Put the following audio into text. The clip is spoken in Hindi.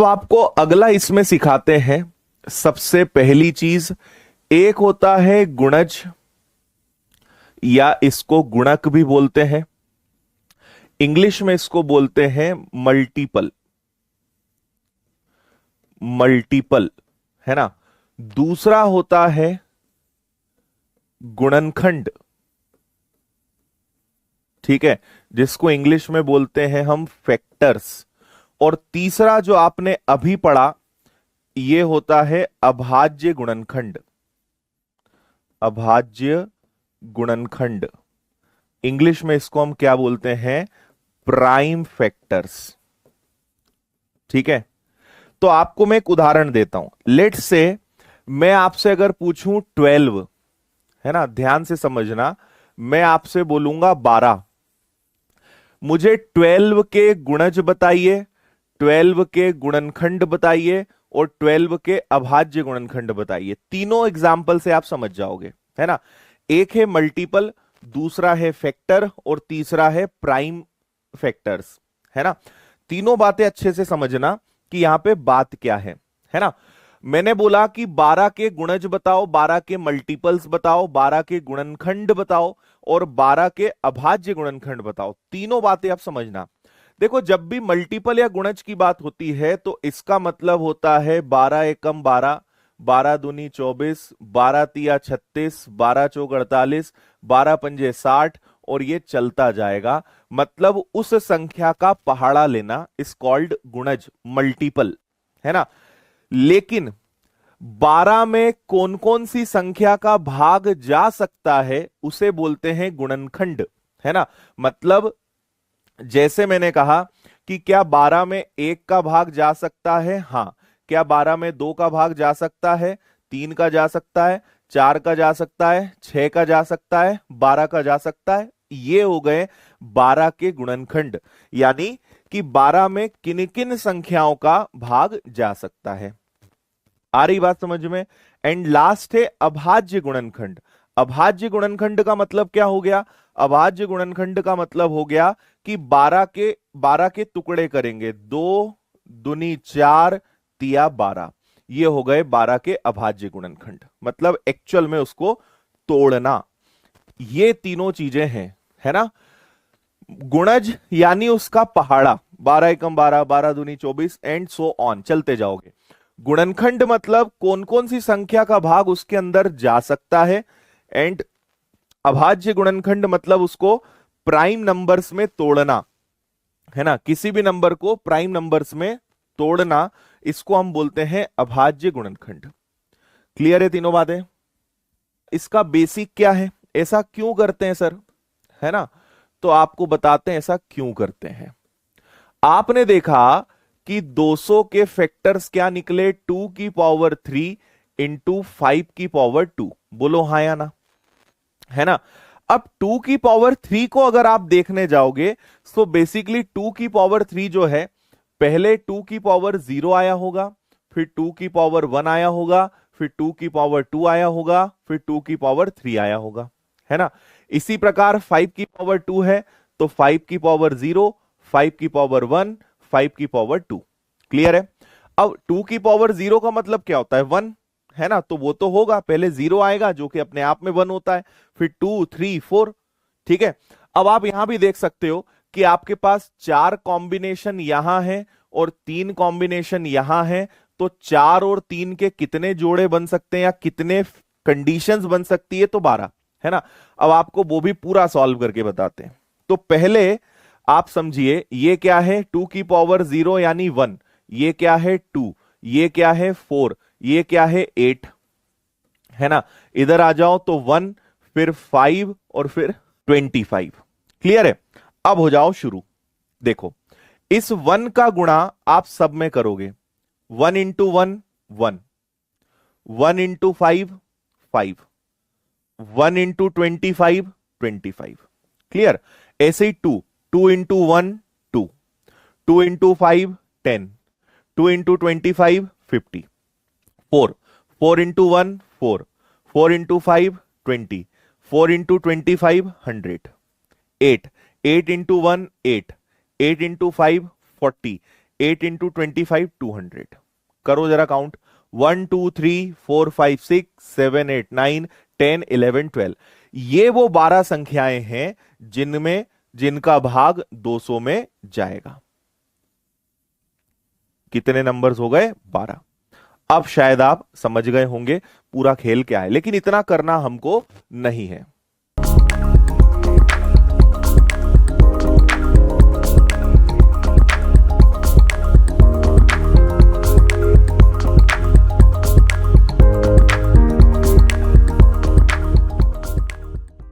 अब आपको अगला इसमें सिखाते हैं। सबसे पहली चीज, एक होता है गुणज या इसको गुणक भी बोलते हैं, इंग्लिश में इसको बोलते हैं मल्टीपल। मल्टीपल है ना। दूसरा होता है गुणनखंड, ठीक है, जिसको इंग्लिश में बोलते हैं हम फैक्टर्स। और तीसरा जो आपने अभी पढ़ा ये होता है अभाज्य गुणनखंड। अभाज्य गुणनखंड, इंग्लिश में इसको हम क्या बोलते हैं, प्राइम फैक्टर्स। ठीक है, तो आपको मैं एक उदाहरण देता हूं। लेट्स से मैं आपसे अगर पूछूं 12, है ना, ध्यान से समझना, मैं आपसे बोलूंगा 12, मुझे 12 के गुणज बताइए, 12 के गुणनखंड बताइए और 12 के अभाज्य गुणनखंड बताइए। तीनों एग्जाम्पल से आप समझ जाओगे, है ना। एक है मल्टीपल, दूसरा है फैक्टर और तीसरा है प्राइम फैक्टर्स, है ना। तीनों बातें अच्छे से समझना कि यहां पे बात क्या है ना। मैंने बोला कि 12 के गुणज बताओ, 12 के मल्टीपल्स बताओ, 12 के गुणनखंड बताओ और 12 के अभाज्य गुणनखंड बताओ। तीनों बातें आप समझना। देखो, जब भी मल्टीपल या गुणज की बात होती है तो इसका मतलब होता है 12 एकम 12, 12 दूनी 24, 12 तिया 36, 12 चौक 48, 12 पंजे 60 और ये चलता जाएगा। मतलब उस संख्या का पहाड़ा लेना इज कॉल्ड गुणज, मल्टीपल, है ना। लेकिन 12 में कौन कौन सी संख्या का भाग जा सकता है उसे बोलते हैं गुणनखंड, है ना। मतलब जैसे मैंने कहा कि क्या 12 में 1 का भाग जा सकता है, हां। क्या 12 में 2 का भाग जा सकता है, 3 का जा सकता है, 4 का जा सकता है, 6 का जा सकता है, 12 का जा सकता है। ये हो गए 12 के गुणनखंड, यानी कि 12 में किन किन संख्याओं का भाग जा सकता है। आ रही बात समझ में। एंड लास्ट है अभाज्य गुणनखंड। अभाज्य गुणनखंड का मतलब क्या हो गया, अभाज्य गुणनखंड का मतलब हो गया कि 12 के टुकड़े करेंगे, 2 दूनी 4 तिया 12, ये हो गए 12 के अभाज्य गुणनखंड। मतलब एक्चुअल में उसको तोड़ना। ये तीनों चीजें हैं, है ना। गुणज यानी उसका पहाड़ा, 12 एकम 12, 12 दूनी 24 एंड सो ऑन, चलते जाओगे। गुणनखंड मतलब कौन कौन सी संख्या का भाग उसके अंदर जा सकता है। एंड अभाज्य गुणनखंड मतलब उसको प्राइम नंबर्स में तोड़ना, है ना। किसी भी नंबर को प्राइम नंबर्स में तोड़ना, इसको हम बोलते हैं अभाज्य गुणनखंड। क्लियर है तीनों बातें। इसका बेसिक क्या है, ऐसा क्यों करते हैं सर, है ना। तो आपको बताते हैं ऐसा क्यों करते हैं। आपने देखा कि 200 के फैक्टर्स क्या निकले, 2 की पावर 3 इंटू 5 की पावर 2। बोलो हाँ या ना, है ना। अब 2 की पावर 3 को अगर आप देखने जाओगे तो बेसिकली 2 की पावर 3 जो है, पहले 2 की पावर 0 आया होगा, फिर 2 की पावर 1 आया होगा, फिर 2 की पावर 2 आया होगा, फिर 2 की पावर 3 आया होगा, है ना। इसी प्रकार 5 की पावर 2 है तो 5 की पावर 0, 5 की पावर 1, 5 की पावर 2। क्लियर है। अब 2 की पावर 0 का मतलब क्या होता है, 1, है ना। तो वो तो होगा, पहले 0 आएगा जो कि अपने आप में 1 होता है, फिर 2, 3, 4। ठीक है। अब आप यहां भी देख सकते हो कि आपके पास 4 कॉम्बिनेशन यहां है और 3 कॉम्बिनेशन यहां है। तो 4 और 3 के कितने जोड़े बन सकते हैं या कितने कंडीशंस बन सकती है, तो 12, है ना। अब आपको वो भी पूरा सॉल्व करके बताते हैं। तो पहले आप समझिए ये क्या है, 2 की पावर 0 यानी 1, ये क्या है 2, ये क्या है 4, ये क्या है 8, है ना। इधर आ जाओ तो 1, फिर 5 और फिर 25। क्लियर है। अब हो जाओ शुरू। देखो, इस 1 का गुणा आप सब में करोगे, 1 इंटू 1 1, 1 इंटू 5 5, 1 इंटू 25 25। क्लियर। ऐसे ही 2, 2 into 1 2, 2 into 5 10, 2 into 25 50, 4, 4 into 1 4, 4 into 5 20, 4 into 25 100, 8, 8 into 1 8, 8 into 5 40, 8 into 25 200। करो जरा काउंट। 1 2 3 4 5 6 7 8 9 10 11 12। ये वो 12 संख्याएं हैं जिनका भाग 200 में जाएगा। कितने नंबर्स हो गए? 12। अब शायद आप समझ गए होंगे पूरा खेल क्या है, लेकिन इतना करना हमको नहीं है।